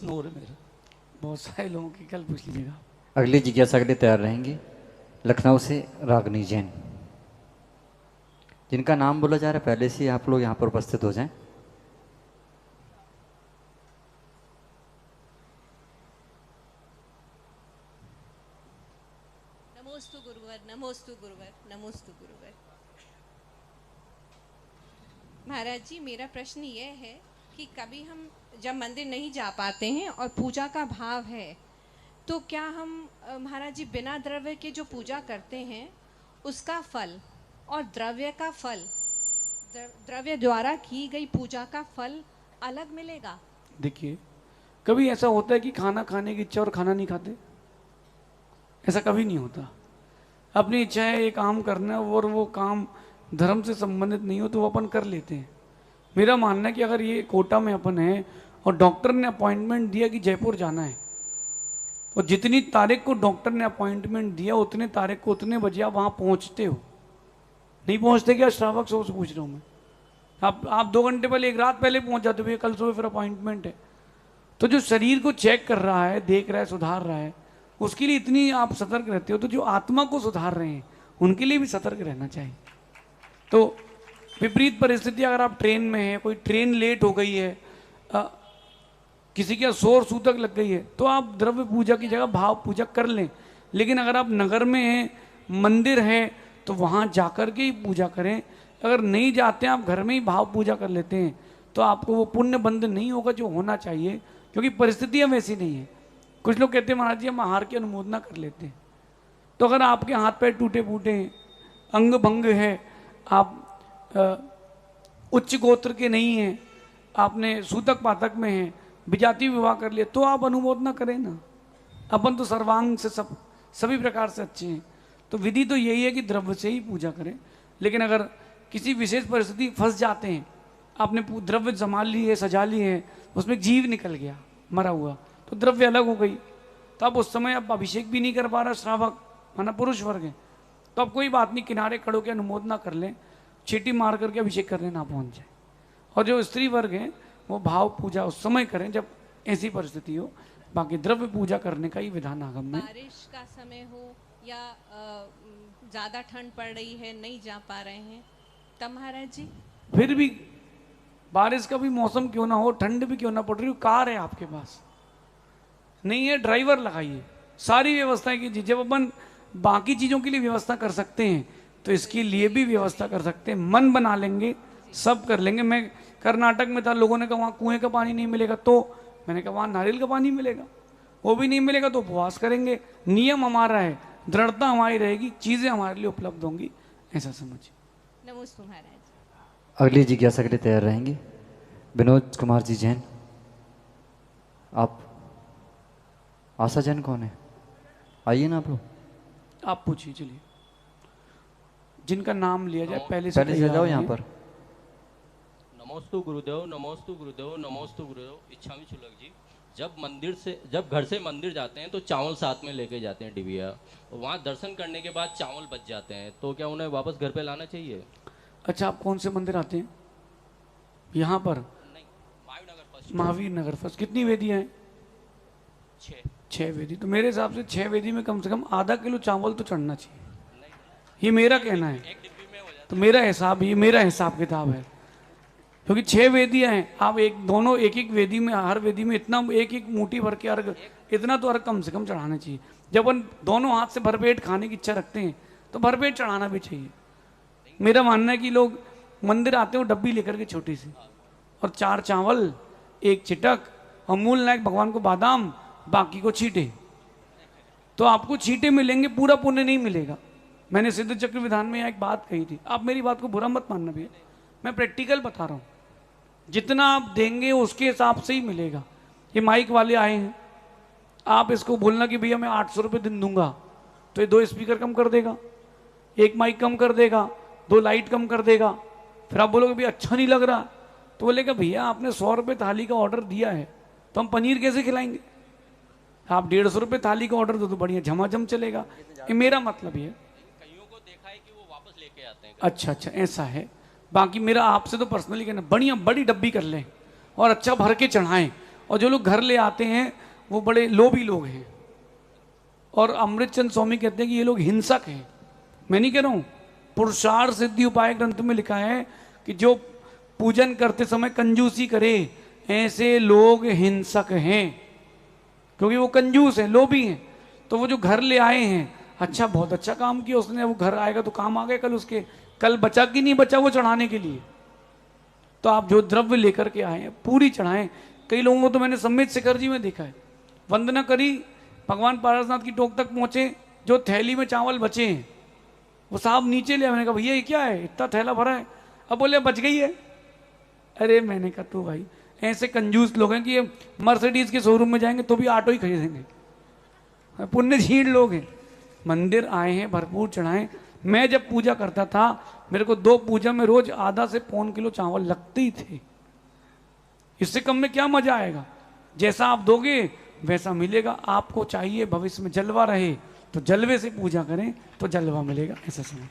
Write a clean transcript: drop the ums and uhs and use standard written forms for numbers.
हो रहा है मेरा, बहुत सारे लोगों की, कल पूछ लीजिएगा। अगली जिज्ञासा के लिए तैयार रहेंगे लखनऊ से रागनी जैन, जिनका नाम बोला जा रहा है पहले से ही आप लोग यहाँ पर उपस्थित हो जाएं। नमोस्तु गुरुवर, नमोस्तु गुरुवर, नमोस्तु गुरुवर। महाराज जी, मेरा प्रश्न ये है कि कभी हम जब मंदिर नहीं जा पाते हैं और पूजा का भाव है, तो क्या हम महाराज जी बिना द्रव्य के जो पूजा करते हैं उसका फल और द्रव्य का फल, द्रव्य द्वारा की गई पूजा का फल अलग मिलेगा? देखिए, कभी ऐसा होता है कि खाना खाने की इच्छा और खाना नहीं खाते? ऐसा कभी नहीं होता। अपनी इच्छा है एक काम करना और वो काम धर्म से संबंधित नहीं हो तो वो अपन कर लेते हैं। मेरा मानना है कि अगर ये कोटा में अपन है और डॉक्टर ने अपॉइंटमेंट दिया कि जयपुर जाना है, और जितनी तारीख को डॉक्टर ने अपॉइंटमेंट दिया उतने तारीख को उतने बजे आप वहाँ पहुँचते हो। नहीं पहुँचते क्या श्रावक? से पूछ रहा हूँ मैं। आप 2 घंटे पहले, एक रात पहले पहुँच जाते हो, कल सुबह फिर अपॉइंटमेंट है। तो जो शरीर को चेक कर रहा है, देख रहा है, सुधार रहा है, उसके लिए इतनी आप सतर्क रहते हो, तो जो आत्मा को सुधार रहे हैं उनके लिए भी सतर्क रहना चाहिए। तो विपरीत परिस्थिति, अगर आप ट्रेन में हैं, कोई ट्रेन लेट हो गई है, किसी के शोर सूतक लग गई है, तो आप द्रव्य पूजा की जगह भाव पूजा कर लें। लेकिन अगर आप नगर में हैं, मंदिर है, तो वहाँ जाकर के ही पूजा करें। अगर नहीं जाते हैं, आप घर में ही भाव पूजा कर लेते हैं, तो आपको वो पुण्य बंध नहीं होगा जो होना चाहिए, क्योंकि परिस्थितियाँ वैसी नहीं है। कुछ लोग कहते हैं महाराज जी हम आहार की अनुमोदना कर लेते हैं। तो अगर आपके हाथ पैर टूटे फूटे हैं, अंग भंग है, आप उच्च गोत्र के नहीं हैं, आपने सूतक पातक में हैं, विजाति विवाह कर लिया, तो आप अनुमोदना करें ना। अपन तो सर्वांग से सभी प्रकार से अच्छे हैं। तो विधि तो यही है कि द्रव्य से ही पूजा करें। लेकिन अगर किसी विशेष परिस्थिति फंस जाते हैं, आपने द्रव्य जमा ली है, सजा ली है, उसमें जीव निकल गया मरा हुआ, तो द्रव्य अलग हो गई, तो अब उस समय आप अभिषेक भी नहीं कर पा रहा, श्रावक माना पुरुष वर्ग है, तो अब कोई बात नहीं, किनारे खड़ो के अनुमोदना कर लें, चीटी मार करके अभिषेक करने ना पहुंच जाए। और जो स्त्री वर्ग है वो भाव पूजा उस समय करें जब ऐसी परिस्थिति हो। बाकी द्रव्य पूजा करने का ही विधान आगम में। बारिश का समय हो या ज्यादा ठंड पड़ रही है, नहीं जा पा रहे हैं, तब महाराज जी फिर भी बारिश का भी मौसम क्यों ना हो, ठंड भी क्यों ना पड़ रही हो, कार है आपके पास, नहीं है, ड्राइवर लगाइए, सारी व्यवस्थाएं कीजिए। जब अपन बाकी चीजों के लिए व्यवस्था कर सकते हैं तो इसके लिए भी व्यवस्था कर सकते हैं। मन बना लेंगे, सब कर लेंगे। मैं कर्नाटक में था, लोगों ने कहा वहाँ कुएं का पानी नहीं मिलेगा, तो मैंने कहा वहाँ नारियल का पानी मिलेगा, वो भी नहीं मिलेगा तो उपवास करेंगे। नियम हमारा है, दृढ़ता हमारी रहेगी, चीजें हमारे लिए उपलब्ध होंगी, ऐसा समझिए। नमस्ते महाराज। अगली जिज्ञासा के लिए तैयार रहेंगे विनोद कुमार जी जैन। आप आशा जैन कौन है? आइए ना आप लोग, आप पूछिए, चलिए जिनका नाम लिया जाए पहले से जाओ यहाँ पर। नमोस्तु गुरुदेव, नमोस्तु गुरुदेव, नमोस्तु गुरुदेव। इच्छामी चुलक जी, जब घर से मंदिर जाते हैं तो चावल साथ में लेके जाते हैं डिबिया, और वहाँ दर्शन करने के बाद चावल बच जाते हैं, तो क्या उन्हें वापस घर पे लाना चाहिए? अच्छा, आप कौन से मंदिर आते हैं? यहाँ पर नहीं, महावीर नगर फर्स्ट। कितनी वेदियाँ हैं? 6 वेदी। तो मेरे हिसाब से 6 वेदी में कम से कम आधा किलो चावल तो चढ़ना चाहिए, ये मेरा कहना है। तो मेरा हिसाब, ये मेरा हिसाब किताब है, क्योंकि 6 वेदियाँ हैं, आप दोनों एक एक वेदी में, हर वेदी में इतना एक एक मुट्ठी भर के अर्घ, इतना तो अर्घ कम से कम चढ़ाना चाहिए। जब अपन दोनों हाथ से भरपेट खाने की इच्छा रखते हैं तो भरपेट चढ़ाना भी चाहिए। मेरा मानना है कि लोग मंदिर आते हो डब्बी लेकर के छोटी सी, और 4 चावल, 1 चिटक, अमूल नायक भगवान को बादाम, बाकी को छीटे, तो आपको छीटे मिलेंगे, पूरा पुण्य नहीं मिलेगा। मैंने सिद्ध चक्र विधान में यहाँ एक बात कही थी, आप मेरी बात को बुरा मत मानना भैया, मैं प्रैक्टिकल बता रहा हूँ। जितना आप देंगे उसके हिसाब से ही मिलेगा। ये माइक वाले आए हैं, आप इसको बोलना कि भैया मैं 800 रुपये दिन दूंगा, तो ये 2 स्पीकर कम कर देगा, 1 माइक कम कर देगा, 2 लाइट कम कर देगा। फिर आप बोलोगे भैया अच्छा नहीं लग रहा, तो बोलेगा भैया आपने 100 रुपये थाली का ऑर्डर दिया है, तो हम पनीर कैसे खिलाएंगे? आप 150 रुपये थाली का ऑर्डर दो तो बढ़िया झमाझम चलेगा। ये मेरा मतलब ये है। कईयों को देखा है कि वो वापस लेके आते हैं। अच्छा, ऐसा है। बाकी मेरा आपसे तो पर्सनली कहना, बढ़िया बड़ी डब्बी कर लें और अच्छा भर के चढ़ाएं, और जो लोग घर ले आते हैं वो बड़े लोभी लोग हैं। और अमृतचंद स्वामी कहते हैं कि ये लोग हिंसक हैं। मैं नहीं कह रहा हूँ, पुरुषार्थ सिद्धि उपाय ग्रंथ में लिखा है कि जो पूजन करते समय कंजूसी करे ऐसे लोग हिंसक हैं, क्योंकि वो कंजूस हैं, लोभी हैं। तो वो जो घर ले आए हैं, अच्छा बहुत अच्छा काम किया उसने, वो घर आएगा तो काम आ गए कल उसके, कल बचा कि नहीं बचा वो चढ़ाने के लिए। तो आप जो द्रव्य लेकर के आए हैं पूरी चढ़ाएं। कई लोगों को तो मैंने सम्मित शिखर जी में देखा है, वंदना करी, भगवान पारसनाथ की टोक तक पहुंचे, जो थैली में चावल बचे हैं वो साहब नीचे ले। मैंने कहा भैया ये क्या है, इतना थैला भरा है? अब बोले बच गई है। अरे मैंने कहा तो भाई ऐसे कंजूस लोग हैं कि ये मर्सिडीज के शोरूम में जाएंगे तो भी ऑटो ही खरीदेंगे, पुण्य झीण लोग हैं। मंदिर आए हैं, भरपूर चढ़ाएं। मैं जब पूजा करता था मेरे को 2 पूजा में रोज आधा से पौन किलो चावल लगते ही थे। इससे कम में क्या मजा आएगा? जैसा आप दोगे वैसा मिलेगा। आपको चाहिए भविष्य में जलवा रहे तो जलवे से पूजा करें तो जलवा मिलेगा, ऐसा समझ।